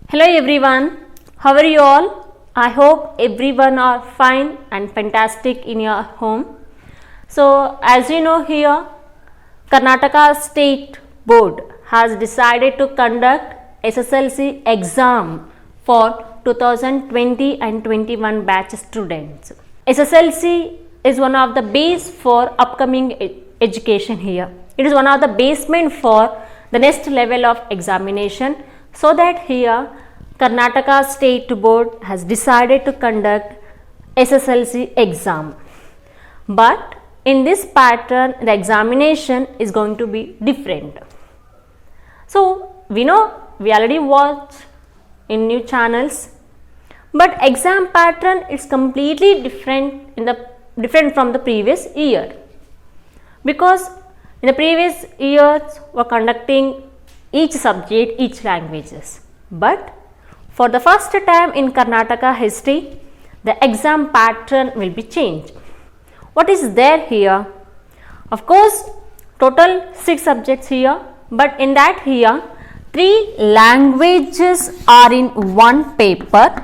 Hello everyone, how are you all? I hope everyone are fine and fantastic in your home. So as you know here, Karnataka State Board has decided to conduct SSLC exam for 2020 and 21 batch students. SSLC is one of the base for upcoming education here. It is one of the basement for the next level of examination. So that here Karnataka State Board has decided to conduct SSLC exam. But in this pattern the examination is going to be different. So we know we already watched in new channels, but exam pattern is completely different from the previous year, because in the previous years we were conducting each subject, each languages, but for the first time in Karnataka history, the exam pattern will be changed. What is there here? Of course, total 6 subjects here, but in that here 3 languages are in one paper,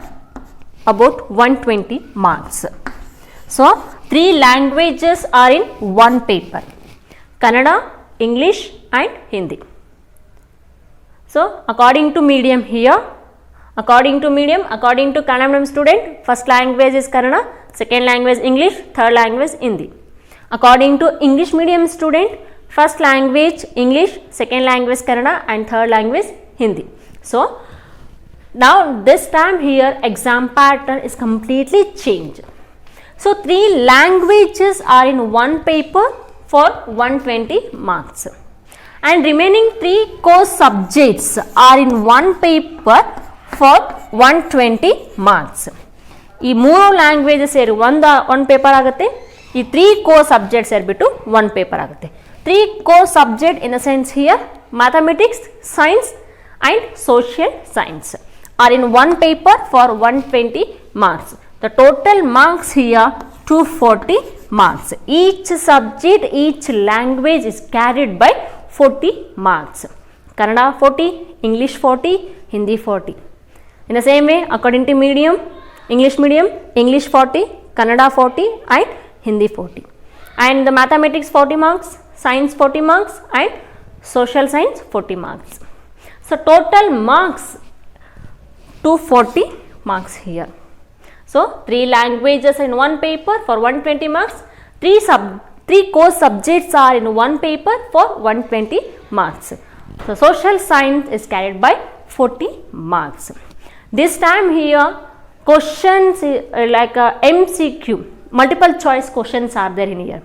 about 120 marks. So 3 languages are in one paper: Kannada, English and Hindi. So according to medium here, according to Kannada medium student, first language is Kannada, second language English, third language Hindi. According to English medium student, first language English, second language Kannada and third language Hindi. So now this time here exam pattern is completely changed. So 3 languages are in one paper for 120 marks, and remaining 3 core subjects are in one paper for 120 marks. ಈ 3 languages ಸೇರಿ ಒಂದು paper ಆಗುತ್ತೆ. ಈ 3 core subject ಸೇರಿಬಿಟ್ಟು 1 paper ಆಗುತ್ತೆ. 3 core subject in the sense here mathematics, science and social science are in 1 paper for 120 marks. The total marks here 240 marks. Each subject, each language is carried by 40 marks. Kannada 40, English 40, Hindi 40. In the same way, according to medium, English medium, English 40, Kannada 40 and Hindi 40. And the mathematics 40 marks, science 40 marks and social science 40 marks. So total marks 240 marks here. So 3 languages in one paper for 120 marks, 3 core subjects are in one paper for 120 marks. So social science is carried by 40 marks. This time here questions like MCQ, multiple choice questions are there in here.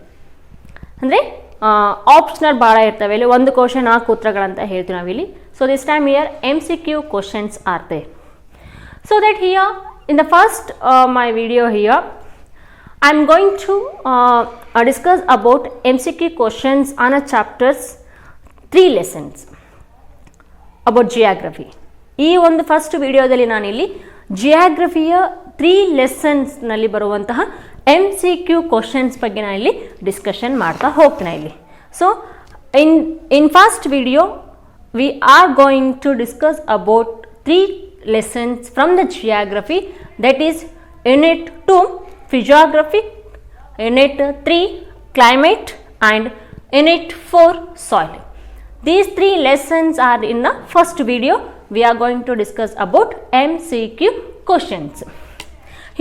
ಅಂದರೆ optional ಭಾಳ ಇರ್ತವೆ, ಇಲ್ಲಿ ಒಂದು question 4 ಉತ್ತರಗಳಂತ ಹೇಳ್ತೀವಿ ನಾವಿಲ್ಲಿ. So this time here MCQ questions are there. So that here in the first my video here I am going to discuss about MCQ questions on a chapters 3 lessons about geography. ಈ ಒಂದು first ವಿಡಿಯೋದಲ್ಲಿ ನಾನಿಲ್ಲಿ ಜಿಯಾಗ್ರಫಿಯ 3 ಲೆಸನ್ಸ್ನಲ್ಲಿ ಬರುವಂತಹ MCQ questions ಬಗ್ಗೆ ನಾನಿಲ್ಲಿ discussion ಮಾಡ್ತಾ ಹೋಗ್ತೀನಿ ಇಲ್ಲಿ. So in first video we are going to discuss about 3 lessons from the geography, that is unit 2 physiography, unit 3 climate and unit 4 soil. These 3 lessons are in the first video. We are going to discuss about MCQ questions.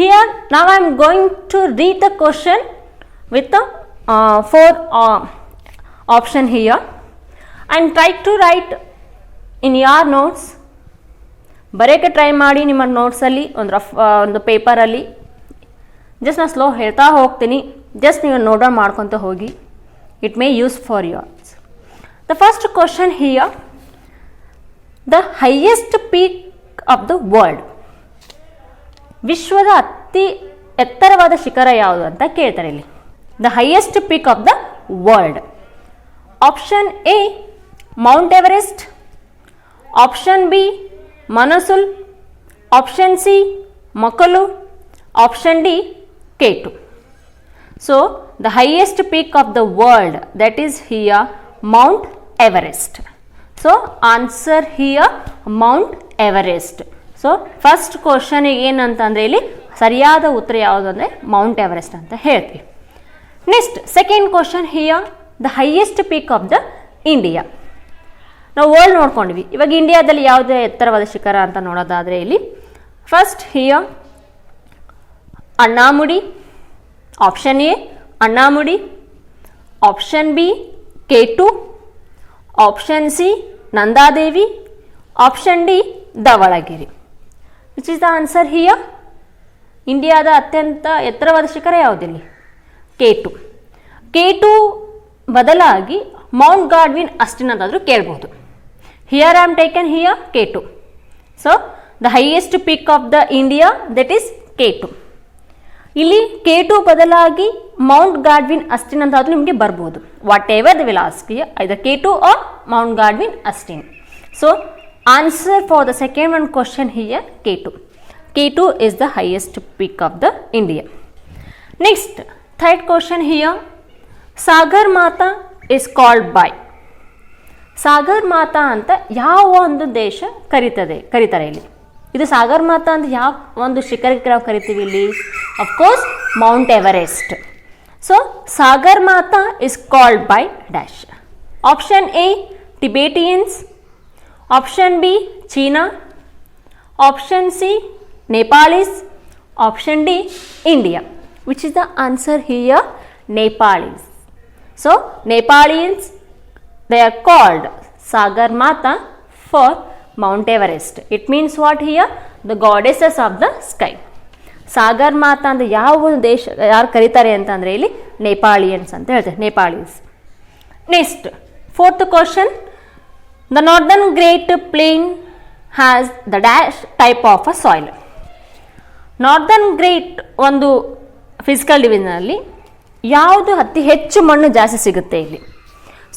Here now I am going to read the question with the 4 option here and try to write in your notes. ಬರೆಯೋಕ್ಕೆ try ಮಾಡಿ ನಿಮ್ಮ ನೋಟ್ಸಲ್ಲಿ ಒಂದು ಪೇಪರಲ್ಲಿ. Just ನಾನು slow ಹೇಳ್ತಾ ಹೋಗ್ತೀನಿ, just ನೀವು note down ಮಾಡ್ಕೊತ ಹೋಗಿ. It may use for yours. The first question here, the highest peak of the world, ವಿಶ್ವದ ಅತಿ ಎತ್ತರವಾದ ಶಿಖರ ಯಾವುದು ಅಂತ ಕೇಳ್ತಾರೆ ಇಲ್ಲಿ. The highest peak of the world. Option A Mount Everest, option B Manasul, option C Makalu, option D K2. So the highest peak of the world, that is here Mount Everest. So answer here Mount Everest. So first ಕ್ವಶನಿಗೆ ಏನಂತಂದರೆ ಇಲ್ಲಿ ಸರಿಯಾದ ಉತ್ತರ ಯಾವುದು ಅಂದರೆ Mount Everest ಅಂತ ಹೇಳ್ತೀವಿ. Next second question here the highest peak of the India. ನಾವು ವರ್ಲ್ಡ್ ನೋಡ್ಕೊಂಡ್ವಿ, ಇವಾಗ ಇಂಡಿಯಾದಲ್ಲಿ ಯಾವುದೇ ಎತ್ತರವಾದ ಶಿಖರ ಅಂತ ನೋಡೋದಾದರೆ ಇಲ್ಲಿ first here Anamudi, option A Anamudi, option B K2, option C Nanda Devi, option D Dhaulagiri. Which is the answer here? ಇಂಡಿಯಾದ ಅತ್ಯಂತ ಎತ್ತರವಾದ ಶಿಖರ ಯಾವುದಿಲ್ಲಿ? K2. K2 ಬದಲಾಗಿ ಮೌಂಟ್ ಗಾಡ್ವಿನ್ ಅಸ್ಟಿನ್ ಅಂತಾದರೂ ಕೇಳ್ಬೋದು. Here I am taken here K2. So the highest peak of the India that is K2. ಇಲ್ಲಿ K2 ಬದಲಾಗಿ Mount Godwin Austin ಅಂತಾದರೂ ನಿಮಗೆ ಬರ್ಬೋದು. Whatever they will ask you either K2 or Mount Godwin Austen. So answer for the second one question here K2. K2 is the highest peak of the India. Next, third question here. Sagar Mata is called by. Sagar Mata ಅಂತ ಯಾವ ಒಂದು ದೇಶ ಕರೀತಾರೆ ಇಲ್ಲಿ? ಇದು ಸಾಗರ್ ಮಾತಾ ಅಂತ ಯಾವ ಒಂದು ಶಿಖರಕ್ಕೆ ನಾವು ಕರಿತೀವಿ ಇಲ್ಲಿ? Of course Mount Everest. So Sagar Mata is called by dash. Option A Tibetans, option B China, option C Nepalis, option D India. Which is the answer here? Nepalis. So Nepalians, they are called Sagar Mata for Mount Everest. It means what here? The goddesses of the sky. Sagar Mata ಅಂತ ಯಾವ ದೇಶ ಯಾರು ಕರೀತಾರೆ ಅಂತಂದರೆ ಇಲ್ಲಿ Nepalians ಅಂತ ಹೇಳ್ತಾರೆ, Nepalis. Next fourth question, the northern great plain has the dash type of a soil. Northern great ಒಂದು ಫಿಸಿಕಲ್ ಡಿವಿಷನಲ್ಲಿ ಯಾವುದು ಅತಿ ಹೆಚ್ಚು ಮಣ್ಣು ಜಾಸ್ತಿ ಸಿಗುತ್ತೆ ಇಲ್ಲಿ?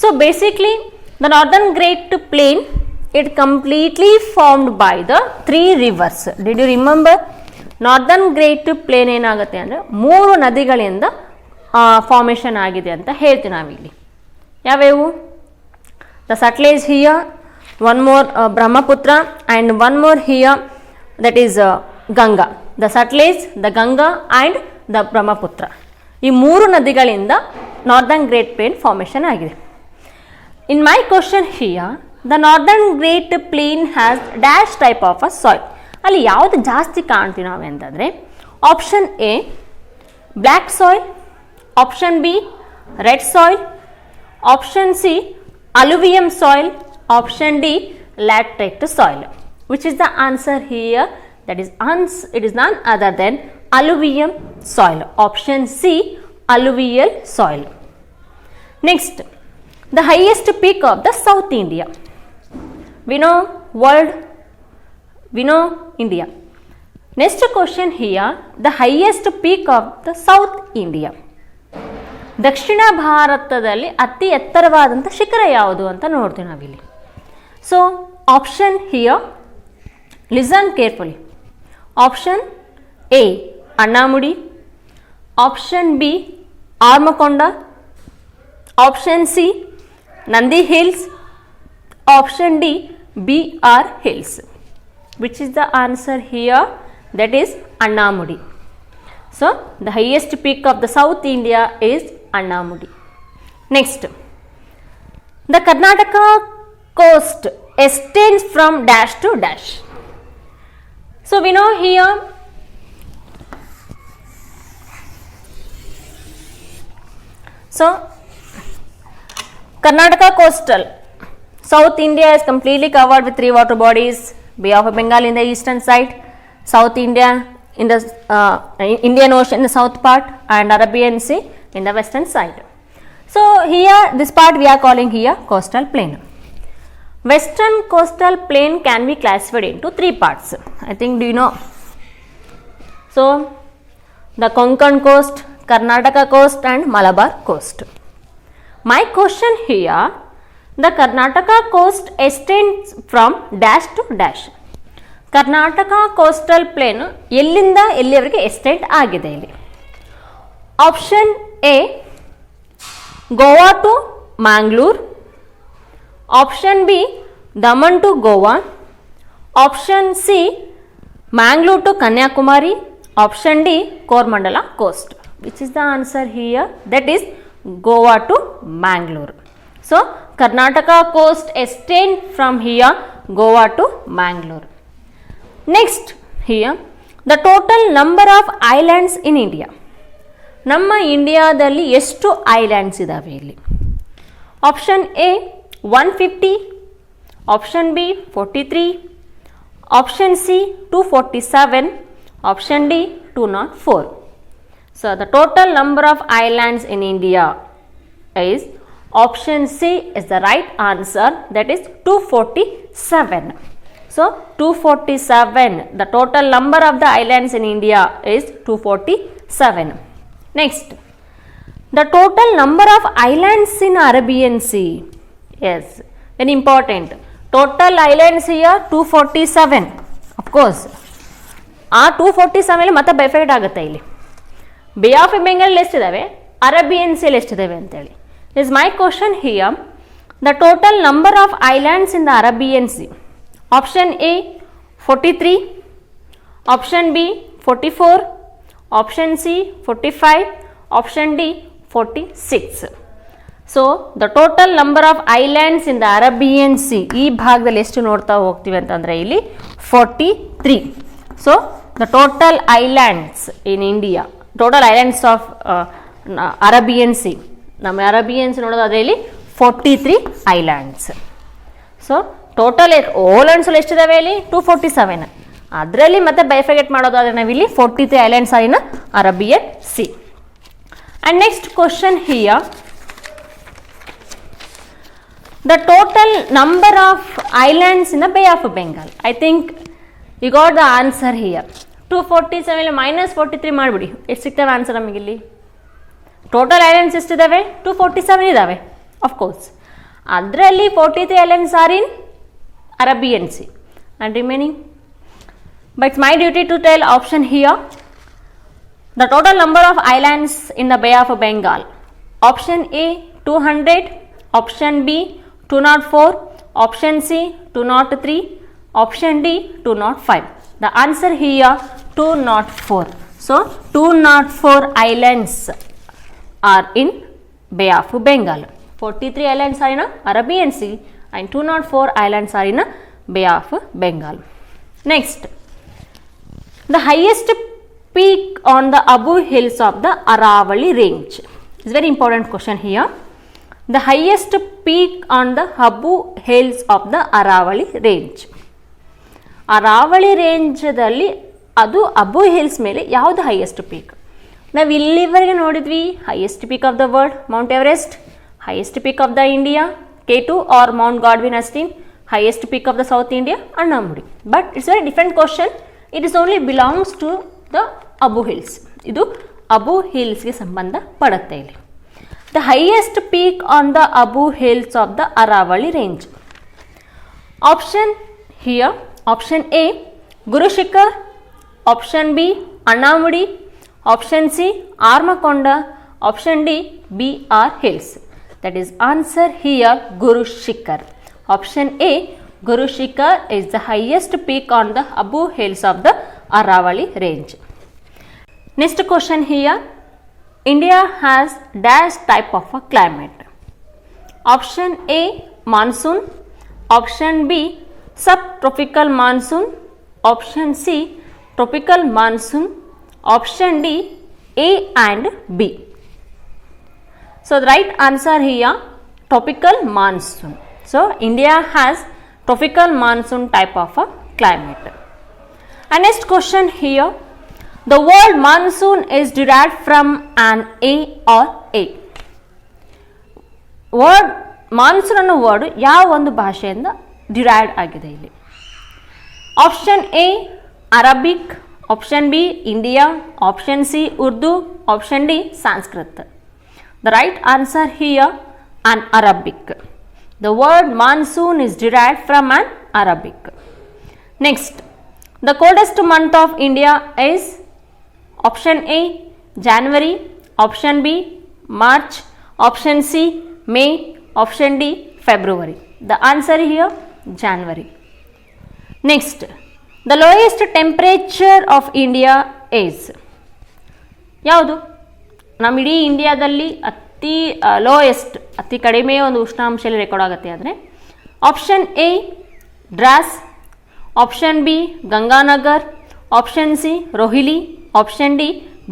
So basically the northern great plain it completely formed by the 3 rivers. Did you remember? Northern great plain ಏನಾಗುತ್ತೆ ಅಂದರೆ 3 ನದಿಗಳಿಂದ ಫಾರ್ಮೇಷನ್ ಆಗಿದೆ ಅಂತ ಹೇಳ್ತೀವಿ ನಾವಿಲ್ಲಿ. ಯಾವ್ಯಾವು? The Sutlej here, one more Brahmaputra and one more here that is Ganga. The Sutlej, the Ganga and the Brahmaputra, ಈ 3 ನದಿಗಳಿಂದ northern great plain formation ಆಗಿದೆ. In my question here the northern great plain has dash type of a soil. ಅಲ್ಲಿ ಯಾವುದು ಜಾಸ್ತಿ ಕಾಣ್ತೀವಿ ನಾವು ಅಂತಂದರೆ option A black soil, option B red soil, option C alluvium soil, option D laterite soil. Which is the answer here? That is it is none other than alluvium soil. Option C alluvial soil. Next, the highest peak of the South India. We know world, we know India. Next question here, the highest peak of the South India. ದಕ್ಷಿಣ ಭಾರತದಲ್ಲಿ ಅತಿ ಎತ್ತರವಾದಂಥ ಶಿಖರ ಯಾವುದು ಅಂತ ನೋಡ್ತೀವಿ ನಾವಿಲ್ಲಿ. So option here, listen carefully. Option A Anamudi, option B Armakonda, option C Nandi hills, option D BR hills. Which is the answer here? That is Annamudi. So the highest peak of the South India is Annamudi. Next, the Karnataka coast extends from dash to dash. So we know here Karnataka coastal South India is completely covered with 3 water bodies: Bay of Bengal in the eastern side, South India in the Indian Ocean in the south part, and Arabian Sea in the western side. So here this part we are calling here coastal plain. Western coastal plain can be classified into 3 parts. I think, do you know? So the Konkan coast, Karnataka coast and Malabar coast. My question here, the Karnataka coast extends from dash to dash. Karnataka coastal plain ಎಲ್ಲಿಂದ ಎಲ್ಲಿಯವರೆಗೆ extend ಆಗಿದೆ ಇಲ್ಲಿ? Option A Goa to Mangalore, option B Daman to Goa, option C Mangalore to Kanyakumari. Option D, Coromandel coast. Which is the answer here? That is Goa to Mangalore. So, Karnataka coast extend from here Goa to Mangalore. Next here, the total number of islands in India. ನಮ್ಮ ಇಂಡಿಯಾದಲ್ಲಿ ಎಷ್ಟು islands ಇದಾವೆ ಇಲ್ಲಿ? Option A 150, option B 43, option C 247, option D 204. So the total number of islands in India is option C is the right answer, that is 247. So 247, the total number of the islands in India is 247. Next, the total number of islands in Arabian Sea. Yes, very important. Total islands here 247. Of course, ಆ 247 ಮತ್ತೆ ಬೈಫೈಟ್ ಆಗುತ್ತೆ ಇಲ್ಲಿ. ಬೇ of Bengal ಎಷ್ಟಿದಾವೆ, Arabian seal ಎಷ್ಟಿದಾವೆ ಅಂತೇಳಿ. Is my question here. The total number of islands in the Arabian C. Option A 43, option B 44, option C 45, option D 46. So the total number of islands in the Arabian C, ಈ ಭಾಗದಲ್ಲಿ ಎಷ್ಟು ನೋಡ್ತಾ ಹೋಗ್ತೀವಿ ಅಂತಂದರೆ ಇಲ್ಲಿ 43. So the total islands in India, total islands of Arabian C, ನಮ್ಮ ಅರೇಬಿಯನ್ಸ್ ನೋಡೋದಾದ್ರೆ ಇಲ್ಲಿ 43 ಐಲ್ಯಾಂಡ್ಸ್. ಸೊ ಟೋಟಲ್ ಓಲ್ಯಾಂಡ್ಸಲ್ಲಿ ಎಷ್ಟಿದಾವೆ ಇಲ್ಲಿ 247. ಅದರಲ್ಲಿ ಮತ್ತೆ ಬೈಫಿಕೇಟ್ ಮಾಡೋದಾದ್ರೆ ನಾವಿಲ್ಲಿ 43 islands are in Arabian sea. And next question here, the total number of islands in the Bay of Bengal. I think you got the answer here. 247 minus 43 ಮಾಡಿಬಿಡಿ, ಎಷ್ಟು ಸಿಗ್ತವೆ ಆನ್ಸರ್ ನಮಗಿಲ್ಲಿ? Total islands ಎಷ್ಟಿದ್ದಾವೆ? 247 ಇದ್ದಾವೆ of course. ಅದರಲ್ಲಿ 43 islands are in Arabian sea and remaining. But my duty to tell option here. The total number of islands in the Bay of Bengal. Option A 200, option B 204, option C 203, option D 205. The answer here 204. So 204 islands are in Bay of Bengal. 43 islands are in Arabian Sea and 204 islands are in Bay of Bengal. Next, the highest peak on the Abu Hills of the Aravali range. It's a very important question here. The highest peak on the Abu Hills of the Aravali range. Aravali ರೇಂಜದಲ್ಲಿ ಅದು Abu hills ಮೇಲೆ ಯಾವುದು highest peak? ನಾವು ಇಲ್ಲಿವರೆಗೆ ನೋಡಿದ್ವಿ highest peak of the world Mount Everest, highest peak of the India K2 or Mount Godwin Austen, highest peak of the South India Anamudi. But it's very different question. It is only belongs to the Abu hills. ಇದು ಅಬು ಹಿಲ್ಸ್ಗೆ ಸಂಬಂಧ ಪಡುತ್ತೆ ಇಲ್ಲಿ. The highest peak on the Abu Hills of the Aravali range. Option here, option A Guru Shikhar, option B Annamudi, option C Armakonda, option D BR Hills. That is answer here Guru Shikhar. Option A Guru Shikhar is the highest peak on the Abu Hills of the Aravali range. Next question here. India has dash type of a climate. Option A monsoon, option B subtropical monsoon, option C tropical monsoon, option D A and B. So the right answer here tropical monsoon. So India has tropical monsoon type of a climate. And next question here. The word monsoon is derived from an A or A. Word monsoon ಅನ್ನೋ word ಯಾವ ಒಂದು ಭಾಷೆಯಿಂದ derived ಆಗಿದೆ ಇಲ್ಲಿ? Option A Arabic, option B India, option C Urdu, option D Sanskrit. The right answer here an Arabic. The word monsoon is derived from an Arabic. Next, the coldest month of India is option A January, option B March, option C May, option D February. The answer here January. Next, the lowest temperature of India is ಯಾವುದು? ನಮ್ಮ ಇಡೀ ಇಂಡಿಯಾದಲ್ಲಿ ಅತಿ lowest, ಅತಿ ಕಡಿಮೆ ಒಂದು ಉಷ್ಣಾಂಶದಲ್ಲಿ record ಆಗುತ್ತೆ ಅಂದರೆ option A Dras, option B Ganganagar, option C Rohili, option D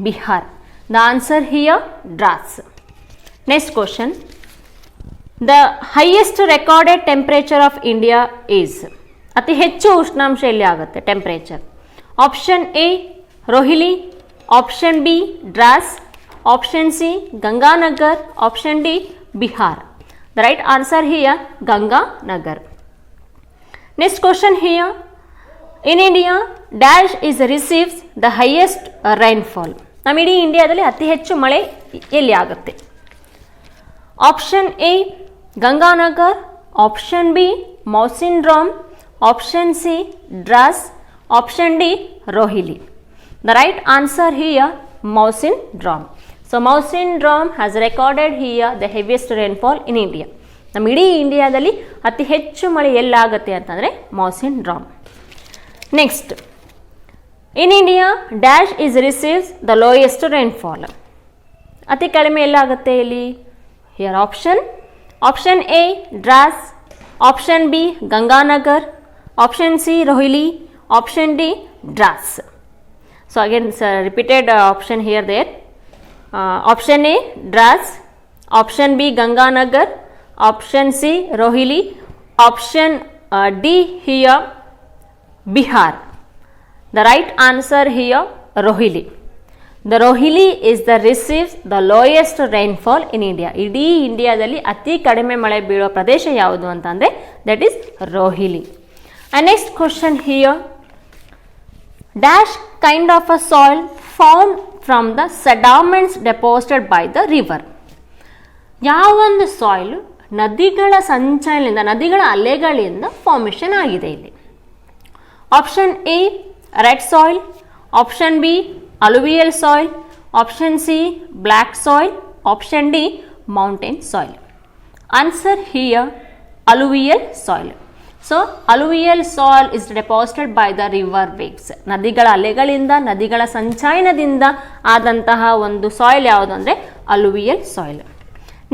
Bihar. The answer here Dras. Next question, the highest recorded temperature of India is ಅತಿ ಹೆಚ್ಚು ಉಷ್ಣಾಂಶ ಎಲ್ಲಿ ಆಗುತ್ತೆ temperature? Option A Rohili, option B Dras, option C Ganganagar, option D Bihar. The right answer here Ganganagar. Next question here, in India dash is receives the highest rainfall. ನಮ್ಮ ಇಡೀ ಇಂಡಿಯಾದಲ್ಲಿ ಅತಿ ಹೆಚ್ಚು ಮಳೆ ಎಲ್ಲಿ ಆಗುತ್ತೆ? Option A Ganganagar, option B Mawsynram, option C Dras, option D Rohili. The right answer here Mawsynram. So Mawsynram has recorded here the heaviest rainfall in India. ನಮ್ಮ ಇಡೀ ಇಂಡಿಯಾದಲ್ಲಿ ಅತಿ ಹೆಚ್ಚು ಮಳೆ ಎಲ್ಲಾಗುತ್ತೆ ಅಂತಂದರೆ Mawsynram. Next, in India dash is receives the lowest rainfall. ಅತಿ ಕಡಿಮೆ ಎಲ್ಲಾಗುತ್ತೆ ಇಲ್ಲಿ? Here option A Dras, option B Ganganagar, option C Rohili, option D Dras. So again repeated option here there. Option A Dras, option B Ganganagar, option C Rohili, option D here Bihar. The right answer here Rohili. The Rohili is the receives the lowest rainfall in India. ಇಡೀ ಇಂಡಿಯಾದಲ್ಲಿ ಅತಿ ಕಡಿಮೆ ಮಳೆ ಬೀಳೋ ಪ್ರದೇಶ ಯಾವುದು ಅಂತಂದರೆ that is Rohili. And next question here, dash kind of a soil formed from the sediments deposited by the river. ಯಾವೊಂದು soil ನದಿಗಳ ಸಂಚಯನದಿಂದ, ನದಿಗಳ ಅಲೆಗಳಿಂದ ಫಾರ್ಮೇಷನ್ ಆಗಿದೆ ಇಲ್ಲಿ? Option A red soil, option B alluvial soil, option C black soil, option D mountain soil. Answer here alluvial soil. So alluvial soil is deposited by the river waves. ನದಿಗಳ ಅಲೆಗಳಿಂದ, ನದಿಗಳ ಸಂಚಯನದಿಂದ ಆದಂತಹ ಒಂದು soil ಯಾವುದು ಅಂದರೆ alluvial soil.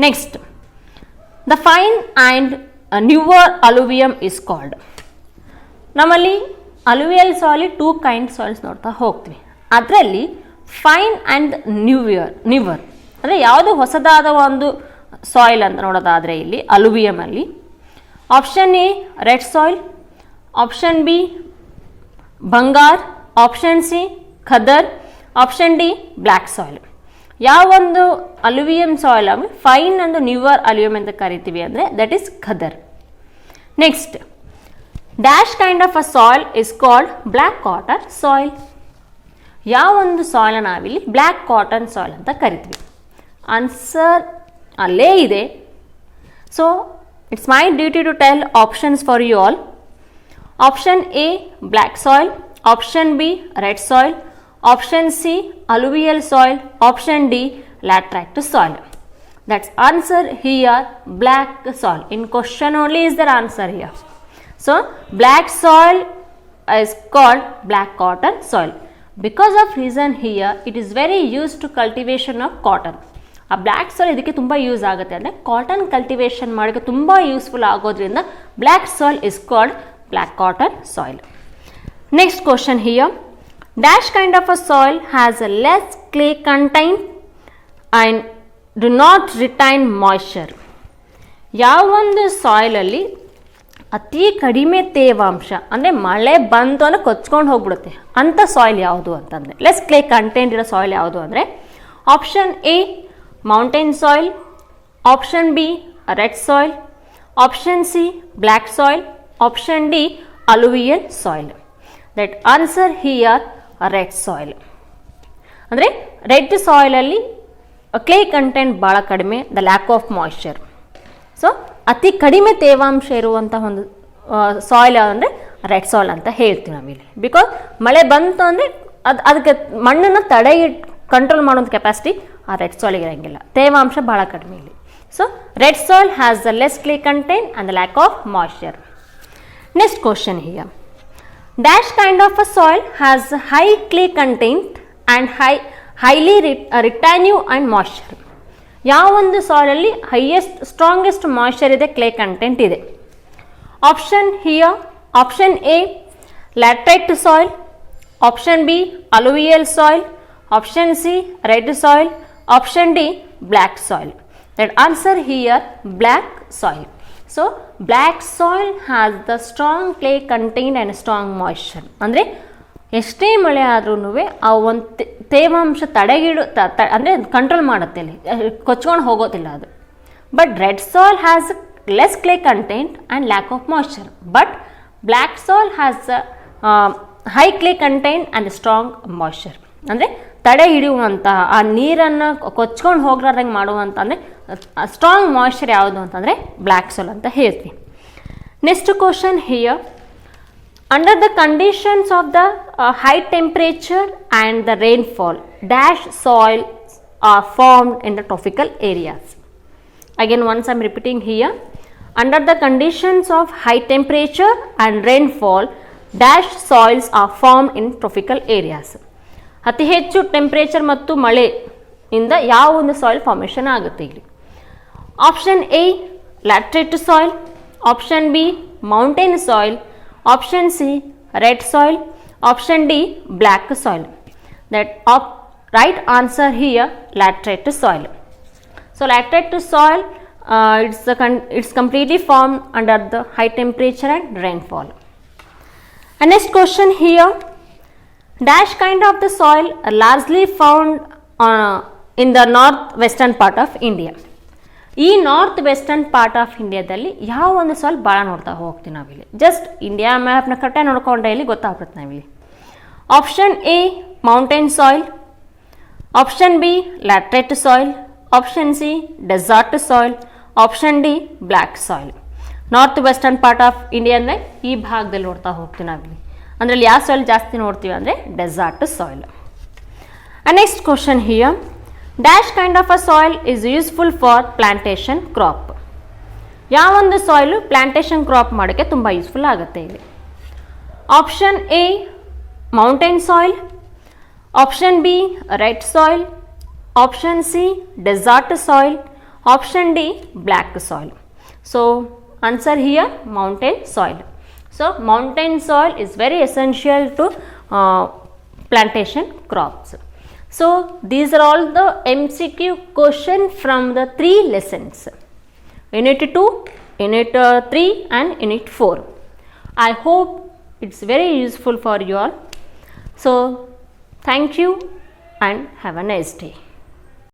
Next, the fine and newer alluvium is called. ನಮ್ಮಲ್ಲಿ alluvial soil two kind soils ನೋಡ್ತಾ ಹೋಗ್ತೀವಿ. ಅದರಲ್ಲಿ ಫೈನ್ ಆ್ಯಂಡ್ ನ್ಯೂವರ್ ಅಂದರೆ ಯಾವುದು ಹೊಸದಾದ ಒಂದು ಸಾಯಿಲ್ ಅಂತ ನೋಡೋದಾದರೆ ಇಲ್ಲಿ ಅಲುವಿಯಮಲ್ಲಿ option A red soil, option B Bhangar, option C Khadar, option D black soil. ಯಾವೊಂದು alluvium soil fine and newer alluvium ಅಂತ ಕರಿತೀವಿ ಅಂದರೆ that is Khadar. Next, dash kind of a soil is called black cotton soil. ಯಾವೊಂದು soil ನಾವಿಲ್ಲಿ black cotton soil ಅಂತ ಕರಿತೀವಿ? Answer ಅಲ್ಲೇ ಇದೆ. So it's my duty to tell options for you all. Option A black soil, option B red soil, option C alluvial soil, option D laterite soil. That's answer here black soil. In question only is there answer here. So black soil is called black cotton soil. Because of reason here, it is very used to cultivation of cotton. ಆ black soil ಇದಕ್ಕೆ ತುಂಬ use ಆಗುತ್ತೆ ಅಂದರೆ cotton cultivation ಮಾಡೋಕ್ಕೆ ತುಂಬ useful ಆಗೋದ್ರಿಂದ black soil is called black cotton soil. Next question here, dash kind of a soil has a less clay contain and do not retain moisture. ಯಾವೊಂದು ಸಾಯಿಲಲ್ಲಿ ಅತಿ ಕಡಿಮೆ ತೇವಾಂಶ ಅಂದರೆ ಮಳೆ ಬಂತು ಅಂದರೆ ಕೊಚ್ಕೊಂಡು ಹೋಗ್ಬಿಡುತ್ತೆ ಅಂಥ ಸಾಯಿಲ್ ಯಾವುದು ಅಂತಂದರೆ, ಲೆಸ್ ಕ್ಲೇ ಕಂಟೆಂಟ್ ಇರೋ ಸಾಯಿಲ್ ಯಾವುದು ಅಂದರೆ option A mountain soil, option B red soil, option C black soil, option D alluvial soil. That answer here red soil. ಅಂದರೆ ರೆಡ್ ಸಾಯಿಲಲ್ಲಿ ಕ್ಲೇ ಕಂಟೆಂಟ್ ಭಾಳ ಕಡಿಮೆ, the lack of moisture. So ಅತಿ ಕಡಿಮೆ ತೇವಾಂಶ ಇರುವಂಥ ಒಂದು ಸಾಯಿಲ್ ಯಾವುದಂದರೆ ರೆಡ್ ಸಾಯಿಲ್ ಅಂತ ಹೇಳ್ತೀವಿ ನಾವಿಲ್ಲಿ. ಬಿಕಾಸ್ ಮಳೆ ಬಂತು ಅಂದರೆ ಅದಕ್ಕೆ ಮಣ್ಣನ್ನು ಕಂಟ್ರೋಲ್ ಮಾಡೋಂಥ ಕೆಪಾಸಿಟಿ ಆ ರೆಡ್ ಸಾಯಿಲ್ಗೆ ಇರೋಂಗಿಲ್ಲ, ತೇವಾಂಶ ಭಾಳ ಕಡಿಮೆ ಇಲ್ಲಿ. So red soil has the less clay content and the lack of moisture. Next question here, Dash kind of a soil has high clay content and highly retentive and moisture. ಯಾವ ಒಂದು ಸಾಯಿಲಲ್ಲಿ strongest moisture ಇದೆ, clay content ಇದೆ. Option here, option A laterite soil, option B alluvial soil, option C red soil, option D black soil. That answer here black soil. So black soil has the strong clay contain and strong moisture. ಅಂದರೆ ಎಷ್ಟೇ ಮಳೆ ಆದ್ರೂ ಆ ಒಂದು ತೇವಾಂಶ ಅಂದರೆ control ಮಾಡುತ್ತೆ, ಅಲ್ಲಿ ಕೊಚ್ಕೊಂಡು ಹೋಗೋದಿಲ್ಲ ಅದು. But red soil has less clay content and lack of moisture. But black soil has high clay content and strong moisture. ಅಂದರೆ ತಡೆ ಹಿಡಿಯುವಂತಹ ಆ ನೀರನ್ನು ಕೊಚ್ಕೊಂಡು ಹೋಗ್ಲಾರ್ದಂಗೆ ಮಾಡುವಂಥ ಅಂದರೆ ಸ್ಟ್ರಾಂಗ್ ಮಾಯ್ಶ್ಚರ್ ಯಾವುದು ಅಂತಂದರೆ ಬ್ಲ್ಯಾಕ್ ಸಾಯಿಲ್ ಅಂತ ಹೇಳ್ತೀವಿ. Next question here, under the conditions of the high temperature and the rainfall, dash soil are formed in the tropical areas. Again once I am repeating here, under the conditions of high temperature and rainfall, dash soils are formed in tropical areas. ಅತಿ ಹೆಚ್ಚು temperature ಮತ್ತು ಮಳೆಯಿಂದ ಯಾವ ಒಂದು soil formation ಆಗುತ್ತೆ ಇಲ್ಲಿ. Option A laterite soil, option B mountain soil, option C red soil, option D black soil. That right answer here laterite soil. So laterite soil it's completely formed under the high temperature and rainfall. And next question here, dash kind of the soil are largely found in the northwestern part of India. ಈ north western part of ಇಂಡಿಯಾದಲ್ಲಿ ಯಾವ ಒಂದು soil ಭಾಳ ನೋಡ್ತಾ ಹೋಗ್ತೀವಿ ನಾವಿಲ್ಲಿ. Just India ಮ್ಯಾಪ್ನ ಕಟ್ಟೆ ನೋಡ್ಕೊಂಡ್ರೆ ಇಲ್ಲಿ ಗೊತ್ತಾಗ್ಬಿಡುತ್ತೆ ನಾವಿಲ್ಲಿ. Option A mountain soil, option B laterite soil, option C desert soil, option D black soil. North western part of India ಅಂದರೆ ಈ ಭಾಗದಲ್ಲಿ ನೋಡ್ತಾ ಹೋಗ್ತೀವಿ ನಾವಿಲ್ಲಿ. ಅದರಲ್ಲಿ ಯಾವ ಸಾಯಿಲ್ ಜಾಸ್ತಿ ನೋಡ್ತೀವಿ ಅಂದರೆ desert soil. And next question here, dash kind of a soil is useful for plantation crop. ಯಾವೊಂದು ಸಾಯಿಲು ಪ್ಲಾಂಟೇಶನ್ ಕ್ರಾಪ್ ಮಾಡೋಕ್ಕೆ ತುಂಬ ಯೂಸ್ಫುಲ್ ಆಗುತ್ತೆ ಇಲ್ಲಿ. Option A mountain soil, option B red soil, option C desert soil, option D black soil. So answer here mountain soil. So mountain soil is very essential to plantation crops. So these are all the MCQ question from the 3 lessons, Unit 2, Unit 3 and Unit 4. I hope it's very useful for you all. So thank you and have a nice day.